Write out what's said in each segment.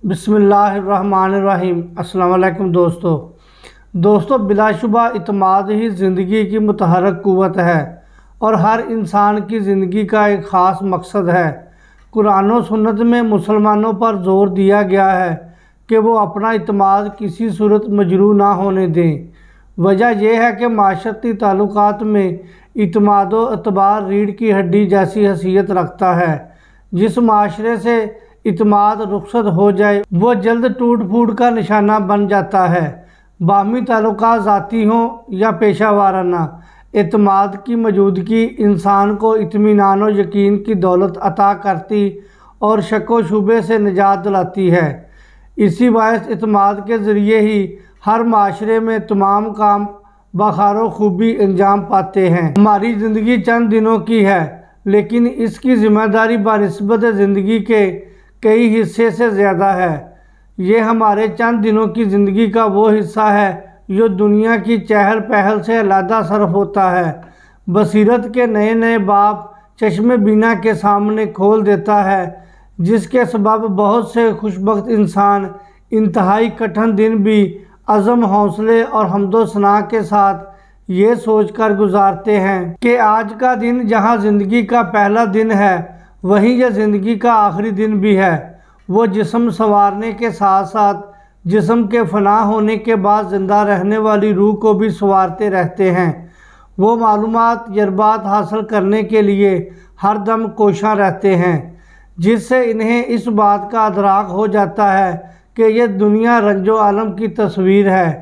بسم اللہ الرحمن الرحیم۔ السلام علیکم دوستو بلا شبہ اعتماد ہی زندگی کی متحرک قوت ہے اور ہر انسان کی زندگی کا ایک خاص مقصد ہے۔ قرآن و سنت میں مسلمانوں پر زور دیا گیا ہے کہ وہ اپنا اعتماد کسی صورت مجروح نہ ہونے دیں۔ وجہ یہ ہے کہ معاشرتی تعلقات میں اعتماد و اعتبار ریڑھ کی ہڈی جیسی حیثیت رکھتا ہے۔ جس معاشرے سے اعتماد رخصت ہو جائے وہ جلد ٹوٹ پھوٹ کا نشانہ بن جاتا ہے۔ باہمی تعلقات ذاتی ہوں یا پیشہ وارانہ، اعتماد کی موجودگی انسان کو اطمینان و یقین کی دولت عطا کرتی اور شک و شبہ سے نجات دلاتی ہے۔ اسی باعث اعتماد کے ذریعے ہی ہر معاشرے میں تمام کام بخیر و خوبی انجام پاتے ہیں۔ ہماری زندگی چند دنوں کی ہے، لیکن اس کی ذمہ داری بنسبت زندگی کے کئی حصے سے زیادہ ہے۔ یہ ہمارے چند دنوں کی زندگی کا وہ حصہ ہے جو دنیا کی چہل پہل سے علیحدہ صرف ہوتا ہے، بصیرت کے نئے نئے باب چشم بینا کے سامنے کھول دیتا ہے، جس کے سبب بہت سے خوشبخت انسان انتہائی کٹھن دن بھی عزم، حوصلے اور حمد و ثنا کے ساتھ یہ سوچ کر گزارتے ہیں کہ آج کا دن جہاں زندگی کا پہلا دن ہے وہیں یہ زندگی کا آخری دن بھی ہے۔ وہ جسم سنوارنے کے ساتھ ساتھ جسم کے فنا ہونے کے بعد زندہ رہنے والی روح کو بھی سنوارتے رہتے ہیں۔ وہ معلومات، تجربات حاصل کرنے کے لیے ہر دم کوشاں رہتے ہیں، جس سے انہیں اس بات کا ادراک ہو جاتا ہے کہ یہ دنیا رنج و الم کی تصویر ہے۔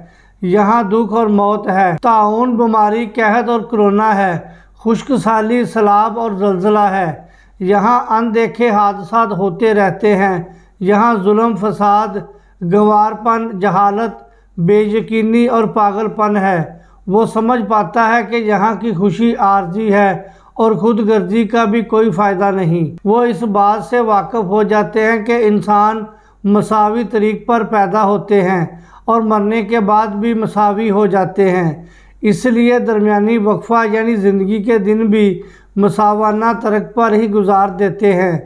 یہاں دکھ اور موت ہے، طاعون، بیماری، قحط اور کرونا ہے، خشک سالی، سیلاب اور زلزلہ ہے۔ یہاں اندیکھے حادثات ہوتے رہتے ہیں۔ یہاں ظلم، فساد، گنوار پن، جہالت، بے یقینی اور پاگل پن ہے۔ وہ سمجھ پاتا ہے کہ یہاں کی خوشی عارضی ہے اور خود غرضی کا بھی کوئی فائدہ نہیں۔ وہ اس بات سے واقف ہو جاتے ہیں کہ انسان مساوی طریق پر پیدا ہوتے ہیں اور مرنے کے بعد بھی مساوی ہو جاتے ہیں۔ اس لیے درمیانی وقفہ یعنی زندگی کے دن بھی مساوانہ طریق پر ہی گزار دیتے ہیں،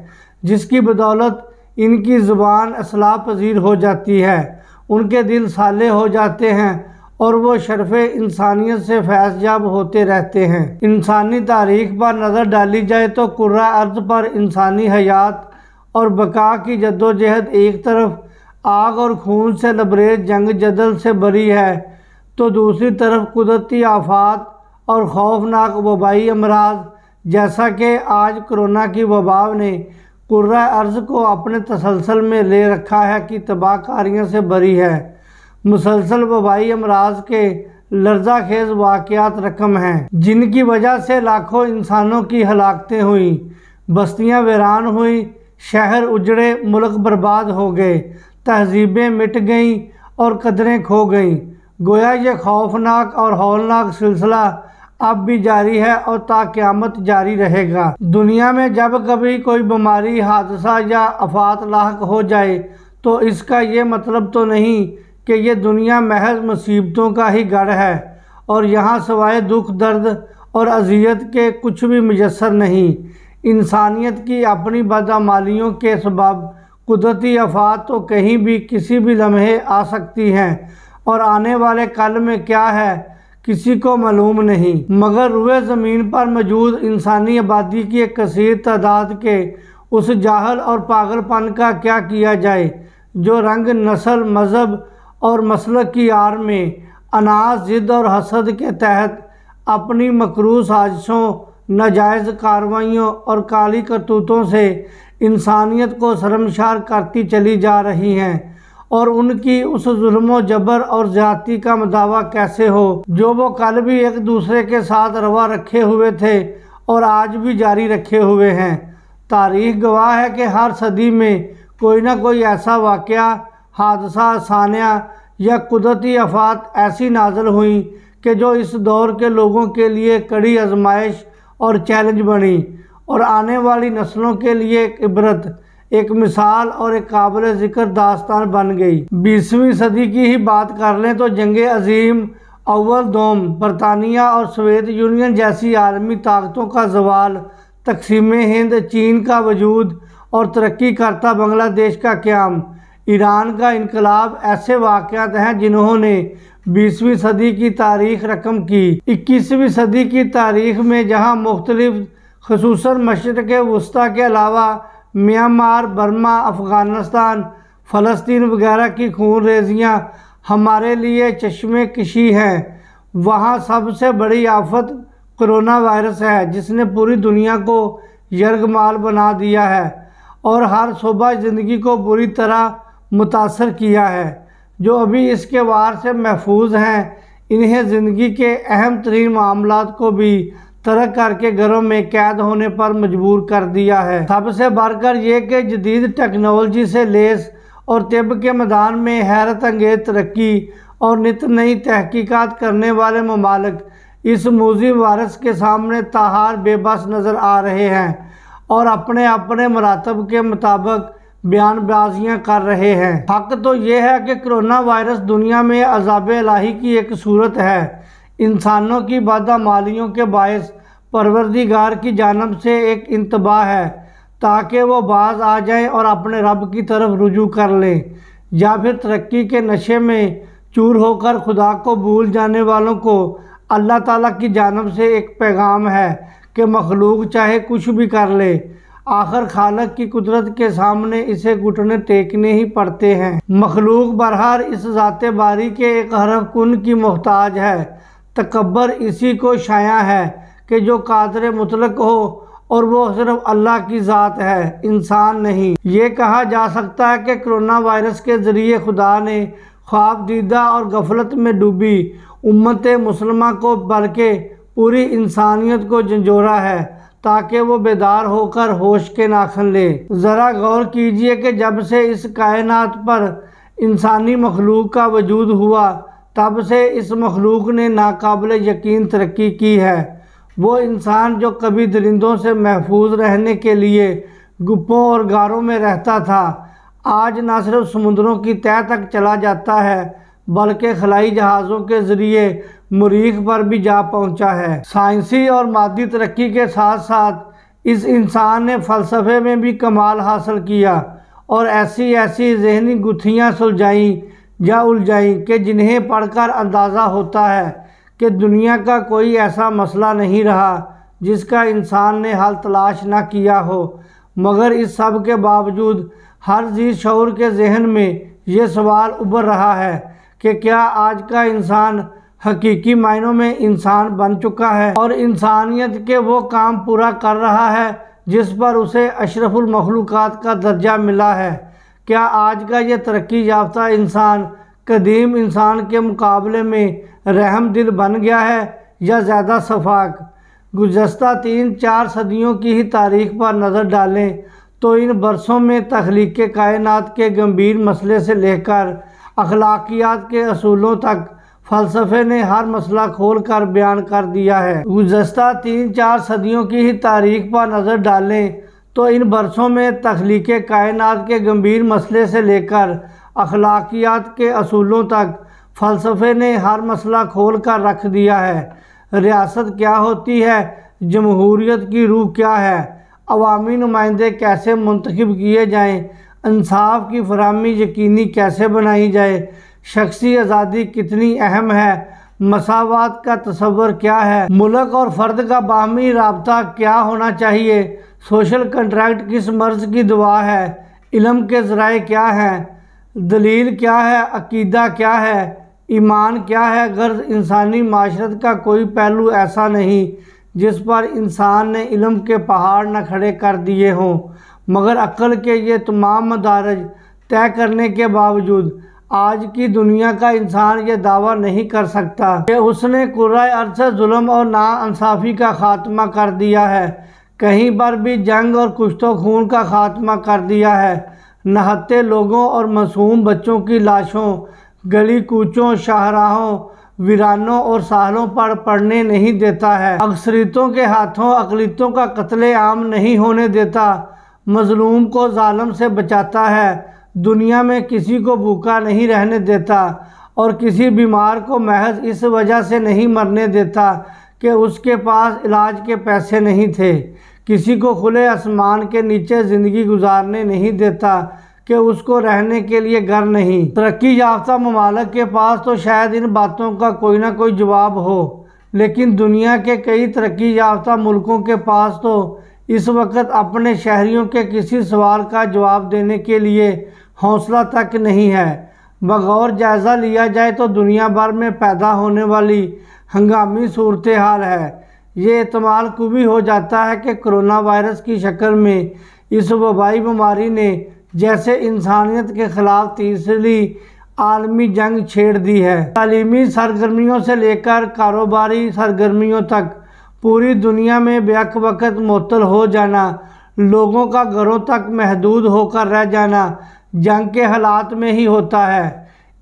جس کی بدولت ان کی زبان اصلاح پذیر ہو جاتی ہے، ان کے دل صالح ہو جاتے ہیں اور وہ شرف انسانیت سے فیض یاب ہوتے رہتے ہیں۔ انسانی تاریخ پر نظر ڈالی جائے تو کرۂ ارض پر انسانی حیات اور بقا کی جدوجہد ایک طرف آگ اور خون سے لبریز جنگ جدل سے بری ہے تو دوسری طرف قدرتی آفات اور خوفناک وبائی امراض جیسا کہ آج کرونا کی وبا نے کرۂ ارض کو اپنے تسلسل میں لے رکھا ہے کی تباہ کاریوں سے بری ہے۔ مسلسل وبائی امراض کے لرزہ خیز واقعات رقم ہیں، جن کی وجہ سے لاکھوں انسانوں کی ہلاکتیں ہوئیں، بستیاں ویران ہوئیں، شہر اجڑے، ملک برباد ہو گئے، تہذیبیں مٹ گئیں اور قدریں کھو گئیں۔ گویا یہ خوفناک اور ہولناک سلسلہ اب بھی جاری ہے اور تا قیامت جاری رہے گا۔ دنیا میں جب کبھی کوئی بیماری، حادثہ یا آفات لاحق ہو جائے تو اس کا یہ مطلب تو نہیں کہ یہ دنیا محض مصیبتوں کا ہی گڑھ ہے اور یہاں سوائے دکھ، درد اور اذیت کے کچھ بھی میسر نہیں۔ انسانیت کی اپنی بدعمالیوں کے سبب قدرتی آفات تو کہیں بھی کسی بھی لمحے آ سکتی ہیں اور آنے والے کل میں کیا ہے کسی کو معلوم نہیں، مگر روئے زمین پر موجود انسانی آبادی کی ایک کثیر تعداد کے اس جاہل اور پاگل پن کا کیا کیا جائے جو رنگ، نسل، مذہب اور مسلک کی آڑ میں اناس، ضد اور حسد کے تحت اپنی مکروہ سازشوں، ناجائز کارروائیوں اور کالی کرتوتوں سے انسانیت کو شرمسار کرتی چلی جا رہی ہیں، اور ان کی اس ظلم و جبر اور زیادتی کا مداوع کیسے ہو جو وہ کل بھی ایک دوسرے کے ساتھ روا رکھے ہوئے تھے اور آج بھی جاری رکھے ہوئے ہیں۔ تاریخ گواہ ہے کہ ہر صدی میں کوئی نہ کوئی ایسا واقعہ، حادثہ، سانحہ یا قدرتی آفات ایسی نازل ہوئیں کہ جو اس دور کے لوگوں کے لیے کڑی آزمائش اور چیلنج بنی اور آنے والی نسلوں کے لیے ایک عبرت، ایک مثال اور ایک قابل ذکر داستان بن گئی۔ 20ویں صدی کی ہی بات کر لیں تو جنگ عظیم اول دوم، برطانیہ اور سوویت یونین جیسی عالمی طاقتوں کا زوال، تقسیم ہند، چین کا وجود اور ترقی کرتا بنگلہ دیش کا قیام، ایران کا انقلاب ایسے واقعات ہیں جنہوں نے 20ویں صدی کی تاریخ رقم کی۔ 21ویں صدی کی تاریخ میں جہاں مختلف خصوصاً مشرق وسطیٰ کے علاوہ میانمار، برما، افغانستان، فلسطین وغیرہ کی خون ریزیاں ہمارے لیے چشمے کشی ہیں، وہاں سب سے بڑی آفت کرونا وائرس ہے جس نے پوری دنیا کو یرغمال بنا دیا ہے اور ہر شعبہ زندگی کو بری طرح متاثر کیا ہے۔ جو ابھی اس کے وار سے محفوظ ہیں انہیں زندگی کے اہم ترین معاملات کو بھی ترک کر کے گھروں میں قید ہونے پر مجبور کر دیا ہے۔ سب سے بڑھ کر یہ کہ جدید ٹیکنالوجی سے لیس اور طب کے میدان میں حیرت انگیز ترقی اور نت نئی تحقیقات کرنے والے ممالک اس موذی وائرس کے سامنے تاحال بے بس نظر آ رہے ہیں اور اپنے اپنے مراتب کے مطابق بیان بازیاں کر رہے ہیں۔ حق تو یہ ہے کہ کرونا وائرس دنیا میں عذاب الہی کی ایک صورت ہے، انسانوں کی بدعمالیوں کے باعث پروردگار کی جانب سے ایک انتباہ ہے تاکہ وہ باز آ جائیں اور اپنے رب کی طرف رجوع کر لیں، یا پھر ترقی کے نشے میں چور ہو کر خدا کو بھول جانے والوں کو اللہ تعالیٰ کی جانب سے ایک پیغام ہے کہ مخلوق چاہے کچھ بھی کر لے، آخر خالق کی قدرت کے سامنے اسے گھٹنے ٹیکنے ہی پڑتے ہیں۔ مخلوق برہر اس ذات باری کے ایک حرف کن کی محتاج ہے، تکبر اسی کو شایع ہے کہ جو قادر مطلق ہو اور وہ صرف اللہ کی ذات ہے، انسان نہیں۔ یہ کہا جا سکتا ہے کہ کرونا وائرس کے ذریعے خدا نے خواب دیدہ اور غفلت میں ڈوبی امت مسلمہ کو بلکہ پوری انسانیت کو جھنجھوڑا ہے تاکہ وہ بیدار ہو کر ہوش کے ناخن لے۔ ذرا غور کیجئے کہ جب سے اس کائنات پر انسانی مخلوق کا وجود ہوا تب سے اس مخلوق نے ناقابل یقین ترقی کی ہے۔ وہ انسان جو کبھی درندوں سے محفوظ رہنے کے لیے گپوں اور غاروں میں رہتا تھا، آج نہ صرف سمندروں کی تہہ تک چلا جاتا ہے بلکہ خلائی جہازوں کے ذریعے مریخ پر بھی جا پہنچا ہے۔ سائنسی اور مادی ترقی کے ساتھ ساتھ اس انسان نے فلسفے میں بھی کمال حاصل کیا اور ایسی ذہنی گتھیاں سلجھائیں یا الجھائیں کہ جنہیں پڑھ کر اندازہ ہوتا ہے کہ دنیا کا کوئی ایسا مسئلہ نہیں رہا جس کا انسان نے حل تلاش نہ کیا ہو۔ مگر اس سب کے باوجود ہر ذی شعور کے ذہن میں یہ سوال ابھر رہا ہے کہ کیا آج کا انسان حقیقی معنوں میں انسان بن چکا ہے اور انسانیت کے وہ کام پورا کر رہا ہے جس پر اسے اشرف المخلوقات کا درجہ ملا ہے؟ کیا آج کا یہ ترقی یافتہ انسان قدیم انسان کے مقابلے میں رحم دل بن گیا ہے یا زیادہ شفاق؟ گزشتہ 3-4 صدیوں کی ہی تاریخ پر نظر ڈالیں تو ان برسوں میں تخلیق کائنات کے گمبھیر مسئلے سے لے کر اخلاقیات کے اصولوں تک فلسفے نے ہر مسئلہ کھول کر بیان کر دیا ہے۔ گزشتہ 3-4 صدیوں کی ہی تاریخ پر نظر ڈالیں تو ان برسوں میں تخلیق کائنات کے گمبھیر مسئلے سے لے کر اخلاقیات کے اصولوں تک فلسفے نے ہر مسئلہ کھول کر رکھ دیا ہے۔ ریاست کیا ہوتی ہے؟ جمہوریت کی روح کیا ہے؟ عوامی نمائندے کیسے منتخب کیے جائیں؟ انصاف کی فراہمی یقینی کیسے بنائی جائے؟ شخصی آزادی کتنی اہم ہے؟ مساوات کا تصور کیا ہے؟ ملک اور فرد کا باہمی رابطہ کیا ہونا چاہیے؟ سوشل کنٹریکٹ کس مرض کی دوا ہے؟ علم کے ذرائع کیا ہیں؟ دلیل کیا ہے؟ عقیدہ کیا ہے؟ ایمان کیا ہے؟ غرض انسانی معاشرت کا کوئی پہلو ایسا نہیں جس پر انسان نے علم کے پہاڑ نہ کھڑے کر دیے ہوں، مگر عقل کے یہ تمام مدارج طے کرنے کے باوجود آج کی دنیا کا انسان یہ دعویٰ نہیں کر سکتا کہ اس نے کرۂ ارض سے ظلم اور ناانصافی کا خاتمہ کر دیا ہے، کہیں پر بھی جنگ اور کشت و خون کا خاتمہ کر دیا ہے، نہتے لوگوں اور معصوم بچوں کی لاشوں گلی کوچوں، شاہراہوں، ویرانوں اور ساحلوں پر پڑنے نہیں دیتا ہے، اکثریتوں کے ہاتھوں اقلیتوں کا قتل عام نہیں ہونے دیتا، مظلوم کو ظالم سے بچاتا ہے، دنیا میں کسی کو بھوکا نہیں رہنے دیتا اور کسی بیمار کو محض اس وجہ سے نہیں مرنے دیتا کہ اس کے پاس علاج کے پیسے نہیں تھے، کسی کو کھلے آسمان کے نیچے زندگی گزارنے نہیں دیتا کہ اس کو رہنے کے لیے گھر نہیں۔ ترقی یافتہ ممالک کے پاس تو شاید ان باتوں کا کوئی نہ کوئی جواب ہو، لیکن دنیا کے کئی ترقی یافتہ ملکوں کے پاس تو اس وقت اپنے شہریوں کے کسی سوال کا جواب دینے کے لیے حوصلہ تک نہیں ہے۔ بغور جائزہ لیا جائے تو دنیا بھر میں پیدا ہونے والی ہنگامی صورتحال ہے۔ یہ احتمال قوی ہو جاتا ہے کہ کرونا وائرس کی شکل میں اس وبائی بیماری نے جیسے انسانیت کے خلاف تیسری عالمی جنگ چھیڑ دی ہے۔ تعلیمی سرگرمیوں سے لے کر کاروباری سرگرمیوں تک پوری دنیا میں بیک وقت معطل ہو جانا، لوگوں کا گھروں تک محدود ہو کر رہ جانا جنگ کے حالات میں ہی ہوتا ہے۔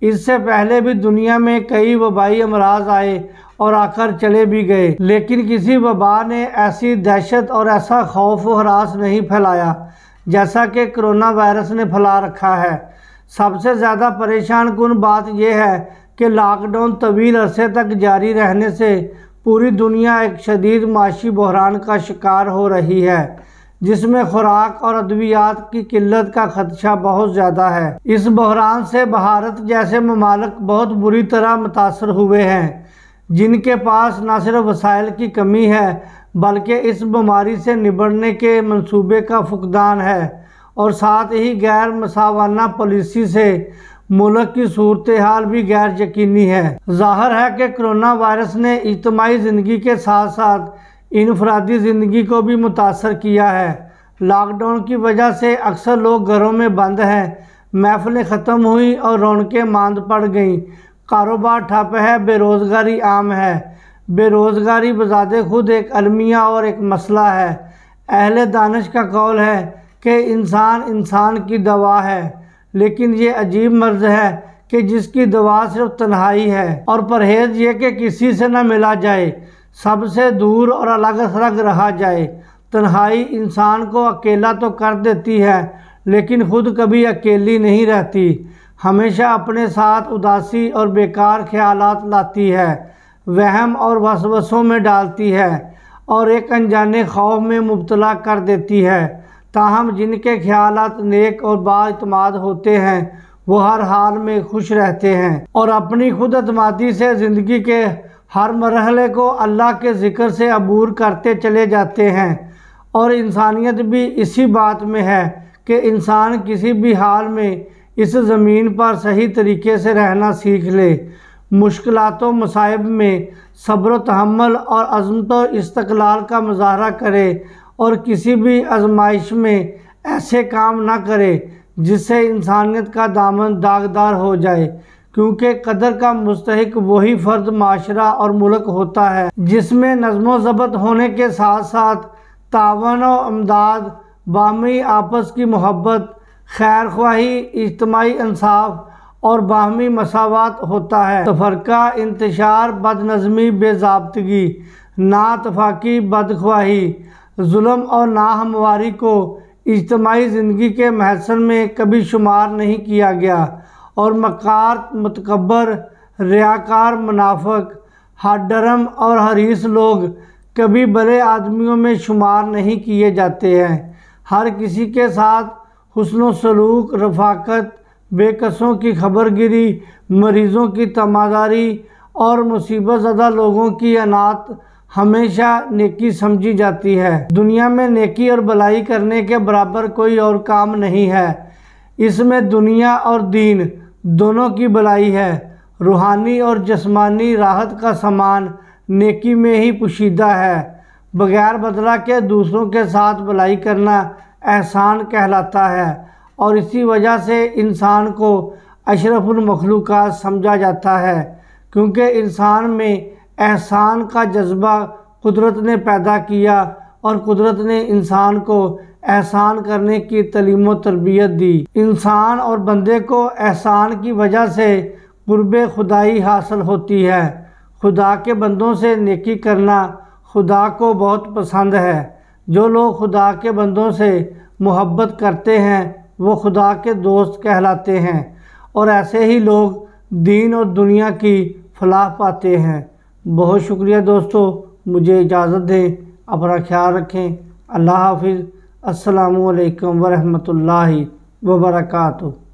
اس سے پہلے بھی دنیا میں کئی وبائی امراض آئے اور آ کر چلے بھی گئے، لیکن کسی وبا نے ایسی دہشت اور ایسا خوف و ہراس نہیں پھیلایا جیسا کہ کرونا وائرس نے پھیلا رکھا ہے۔ سب سے زیادہ پریشان کن بات یہ ہے کہ لاک ڈاؤن طویل عرصے تک جاری رہنے سے پوری دنیا ایک شدید معاشی بحران کا شکار ہو رہی ہے، جس میں خوراک اور ادویات کی قلت کا خدشہ بہت زیادہ ہے۔ اس بحران سے بھارت جیسے ممالک بہت بری طرح متاثر ہوئے ہیں، جن کے پاس نہ صرف وسائل کی کمی ہے بلکہ اس بیماری سے نبٹنے کے منصوبے کا فقدان ہے، اور ساتھ ہی غیر مساوانہ پالیسی سے ملک کی صورتحال بھی غیر یقینی ہے۔ ظاہر ہے کہ کرونا وائرس نے اجتماعی زندگی کے ساتھ ساتھ انفرادی زندگی کو بھی متاثر کیا ہے۔ لاک ڈاؤن کی وجہ سے اکثر لوگ گھروں میں بند ہیں، محفلیں ختم ہوئیں اور رونقیں ماند پڑ گئیں، کاروبار ٹھپ ہے، بے روزگاری عام ہے۔ بے روزگاری بذات خود ایک المیہ اور ایک مسئلہ ہے۔ اہل دانش کا قول ہے کہ انسان کی دوا ہے، لیکن یہ عجیب مرض ہے کہ جس کی دوا صرف تنہائی ہے، اور پرہیز یہ کہ کسی سے نہ ملا جائے، سب سے دور اور الگ تھلگ رہا جائے۔ تنہائی انسان کو اکیلا تو کر دیتی ہے، لیکن خود کبھی اکیلی نہیں رہتی، ہمیشہ اپنے ساتھ اداسی اور بیکار خیالات لاتی ہے، وہم اور وسوسوں میں ڈالتی ہے اور ایک انجانے خوف میں مبتلا کر دیتی ہے۔ تاہم جن کے خیالات نیک اور بااعتماد ہوتے ہیں وہ ہر حال میں خوش رہتے ہیں اور اپنی خود اعتمادی سے زندگی کے ہر مرحلے کو اللہ کے ذکر سے عبور کرتے چلے جاتے ہیں۔ اور انسانیت بھی اسی بات میں ہے کہ انسان کسی بھی حال میں اس زمین پر صحیح طریقے سے رہنا سیکھ لے، مشکلات و مصائب میں صبر و تحمل اور عزم و استقلال کا مظاہرہ کرے، اور کسی بھی آزمائش میں ایسے کام نہ کرے جس سے انسانیت کا دامن داغدار ہو جائے، کیونکہ قدر کا مستحق وہی فرد، معاشرہ اور ملک ہوتا ہے جس میں نظم و ضبط ہونے کے ساتھ ساتھ تعاون و امداد، باہمی آپس کی محبت، خیر خواہی، اجتماعی انصاف اور باہمی مساوات ہوتا ہے۔ تفرقہ، انتشار، بد نظمی، بے ضابطگی، نااتفاقی، بدخواہی، ظلم اور ناہمواری کو اجتماعی زندگی کے محسن میں کبھی شمار نہیں کیا گیا، اور مکار، متکبر، ریاکار، منافق، ہٹ ڈرم اور حریص لوگ کبھی بھلے آدمیوں میں شمار نہیں کیے جاتے ہیں۔ ہر کسی کے ساتھ حسن و سلوک، رفاقت، بے کسوں کی خبر گیری، مریضوں کی تیمارداری اور مصیبت زدہ لوگوں کی عنایت ہمیشہ نیکی سمجھی جاتی ہے۔ دنیا میں نیکی اور بھلائی کرنے کے برابر کوئی اور کام نہیں ہے۔ اس میں دنیا اور دین دونوں کی بھلائی ہے۔ روحانی اور جسمانی راحت کا سامان نیکی میں ہی پوشیدہ ہے۔ بغیر بدلہ کے دوسروں کے ساتھ بھلائی کرنا احسان کہلاتا ہے، اور اسی وجہ سے انسان کو اشرف المخلوقات سمجھا جاتا ہے، کیونکہ انسان میں احسان کا جذبہ قدرت نے پیدا کیا، اور قدرت نے انسان کو احسان کرنے کی تعلیم و تربیت دی۔ انسان اور بندے کو احسان کی وجہ سے قرب خدائی حاصل ہوتی ہے۔ خدا کے بندوں سے نیکی کرنا خدا کو بہت پسند ہے۔ جو لوگ خدا کے بندوں سے محبت کرتے ہیں وہ خدا کے دوست کہلاتے ہیں، اور ایسے ہی لوگ دین اور دنیا کی فلاح پاتے ہیں۔ بہت شکریہ دوستو، مجھے اجازت دیں، اپنا خیال رکھیں، اللہ حافظ، السلام علیکم ورحمۃ اللہ وبرکاتہ۔